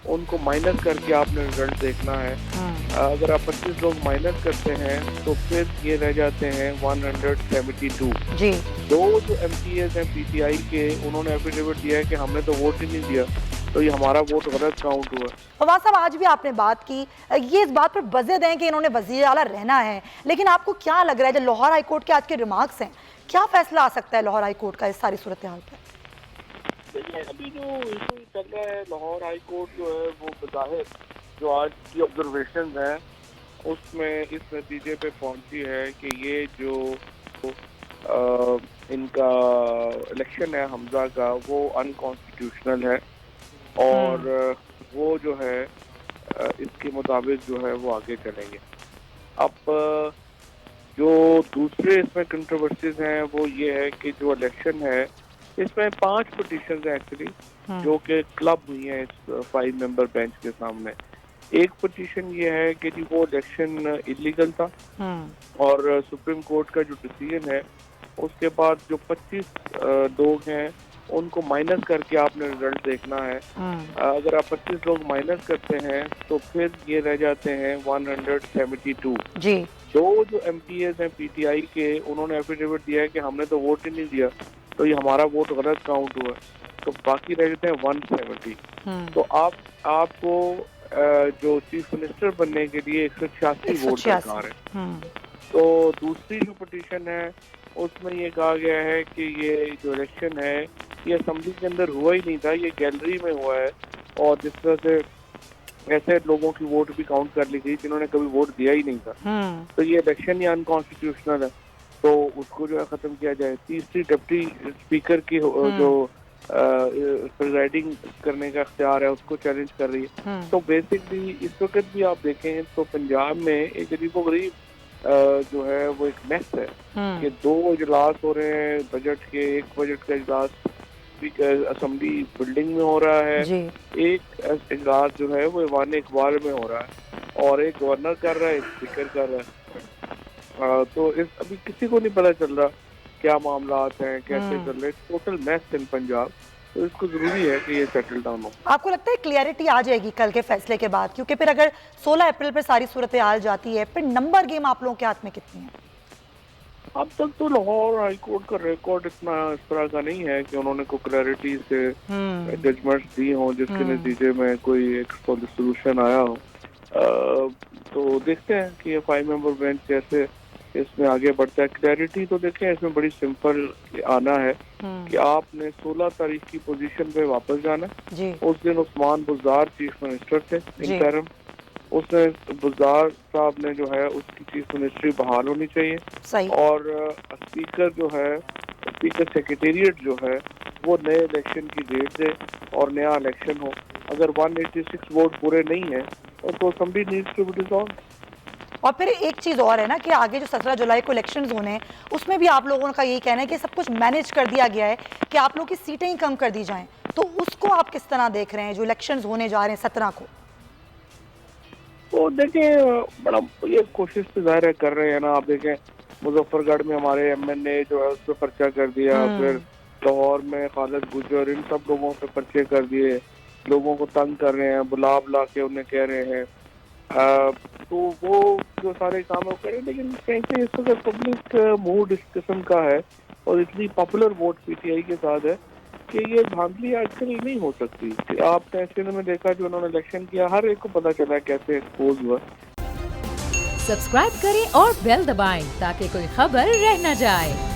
उनको माइनस करके आपने रिजल्ट देखना है। अगर आप 25 लोग माइनस करते हैं तो फिर ये रह जाते हैं 172 जी। दो जो एमपीएस हैं पीटीआई के, उन्होंने एफिडेविट दिया है कि हमने तो वोट ही नहीं दिया, तो ये हमारा वोट गलत काउंट हुआ। फवाद साहब, आज भी आपने बात की, ये इस बात पर बज़ेद हैं कि इन्होंने वज़ीर आला रहना है, लेकिन आपको क्या लग रहा है जो लाहौर हाई कोर्ट के आज के रिमार्क्स हैं, क्या फैसला आ सकता है लाहौर हाई कोर्ट का इस सारी सूरत हाल पर? देखिए, अभी जो इशू चल रहा है, लाहौर हाई कोर्ट जो है वो बज़ाहिर जो आज की ऑब्जर्वेशन है उसमें इस नतीजे पे पहुंची है कि ये जो इनका इलेक्शन है हमजा का, वो अनकॉन्स्टिट्यूशनल है और वो जो है इसके मुताबिक जो है वो आगे चलेंगे। अब जो दूसरे इसमें कंट्रोवर्सीज हैं वो ये है कि जो इलेक्शन है इसमें 5 पिटीशन है एक्चुअली, जो कि क्लब हुई हैं इस 5 मेंबर बेंच के सामने। एक पिटीशन ये है कि जी वो इलेक्शन इलीगल था और सुप्रीम कोर्ट का जो डिसीजन है उसके बाद जो 25 लोग हैं उनको माइनस करके आपने रिजल्ट देखना है। अगर आप 25 लोग माइनस करते हैं तो फिर ये रह जाते हैं 172 जी। दो जो एमपीएस हैं पीटीआई के, उन्होंने एफिडेविट दिया है कि हमने तो वोट ही नहीं दिया, तो ये हमारा वोट गलत काउंट हुआ, तो बाकी रह जाते हैं 170। तो आपको जो चीफ मिनिस्टर बनने के लिए 186 वोट दरकार है। तो दूसरी जो पिटीशन है उसमें ये कहा गया है कि ये जो इलेक्शन है ये असेंबली के अंदर हुआ ही नहीं था, ये गैलरी में हुआ है, और जिस तरह से ऐसे लोगों की वोट भी काउंट कर ली गई जिन्होंने कभी वोट दिया ही नहीं था। तो ये इलेक्शन ही अनकॉन्स्टिट्यूशनल है, तो उसको जो है खत्म किया जाए। तीसरी डिप्टी स्पीकर की जो प्रिजाइडिंग करने का इख्तियार है उसको चैलेंज कर रही है। तो बेसिकली इस वक्त भी आप देखें तो पंजाब में एक गरीब जो है वो एक मैस है कि 2 इजलास हो रहे हैं बजट के। एक बजट का इजलास असेंबली बिल्डिंग में हो रहा है, एक इजलास जो है वो ईवान इकबाल में हो रहा है, और एक गवर्नर कर रहा है, एक स्पीकर कर रहा है। तो अभी किसी को नहीं पता चल रहा क्या मामलात हैं, कैसे चल रहे। टोटल मैस इन पंजाब, तो इसको जरूरी है कि ये सेटल डाउन हो। आपको लगता है क्लियरिटी आ जाएगी कल के फैसले के बाद? क्योंकि फिर अगर 16 अप्रैल पर सारी सूरत हाल जाती है, फिर नंबर गेम आप लोगों के हाथ में कितनी है? अब तक तो लाहौर हाई कोर्ट का रिकॉर्ड इतना इस तरह का नहीं है कि उन्होंने कोई क्लैरिटी से जजमेंट्स दी हों जिसके नतीजे में कोई एक सोल्यूशन आया हो। तो देखते हैं कि ये 5 मेंबर बेंच कैसे इसमें आगे बढ़ता है। क्लैरिटी तो देखें इसमें बड़ी सिंपल आना है कि आपने 16 तारीख की पोजीशन पे वापस जाना। उस दिन उस्मान बुज़दार चीफ मिनिस्टर थे इंटरिम, उसने बुज़दार साहब ने जो है उसकी चीफ मिनिस्ट्री बहाल होनी चाहिए, और स्पीकर जो है, स्पीकर सेक्रेटेरिएट जो है वो नए इलेक्शन की डेट दे और नया इलेक्शन हो। अगर 186 वोट पूरे नहीं है तो assembly needs to be dissolved. और फिर एक चीज़ और है ना कि आगे जो 17 जुलाई को इलेक्शंस होने हैं उसमें भी आप लोगों का यही कहना है कि सब कुछ मैनेज कर दिया गया है कि आप लोगों की सीटें ही कम कर दी जाएं, तो उसको आप किस तरह देख रहे हैं जो इलेक्शंस होने जा रहे हैं 17 को? तो देखें, बड़ा ये कोशिश तो ज़ाहिर कर रहे हैं ना। आप देखें मुजफ्फरगढ़ में हमारे एमएनए जो है उस पर पर्चा कर दिया, फिर लाहौर में खालिद गुजर, इन सब लोगों पे पर्चे कर दिए, लोगों को तंग कर रहे हैं, बुला बुला के उन्हें कह रहे हैं। तो वो जो सारे काम वो करें, लेकिन कहीं से इस वक्त पब्लिक मूड इस किस्म का है और इतनी पॉपुलर वोट पीटीआई के साथ है कि ये धांधली आजकल नहीं हो सकती। कि आपने ऐसे में देखा जो उन्होंने इलेक्शन किया, हर एक को पता चला कैसे एक्सपोज हुआ। सब्सक्राइब करें और बेल दबाएं ताकि कोई खबर रह न जाए।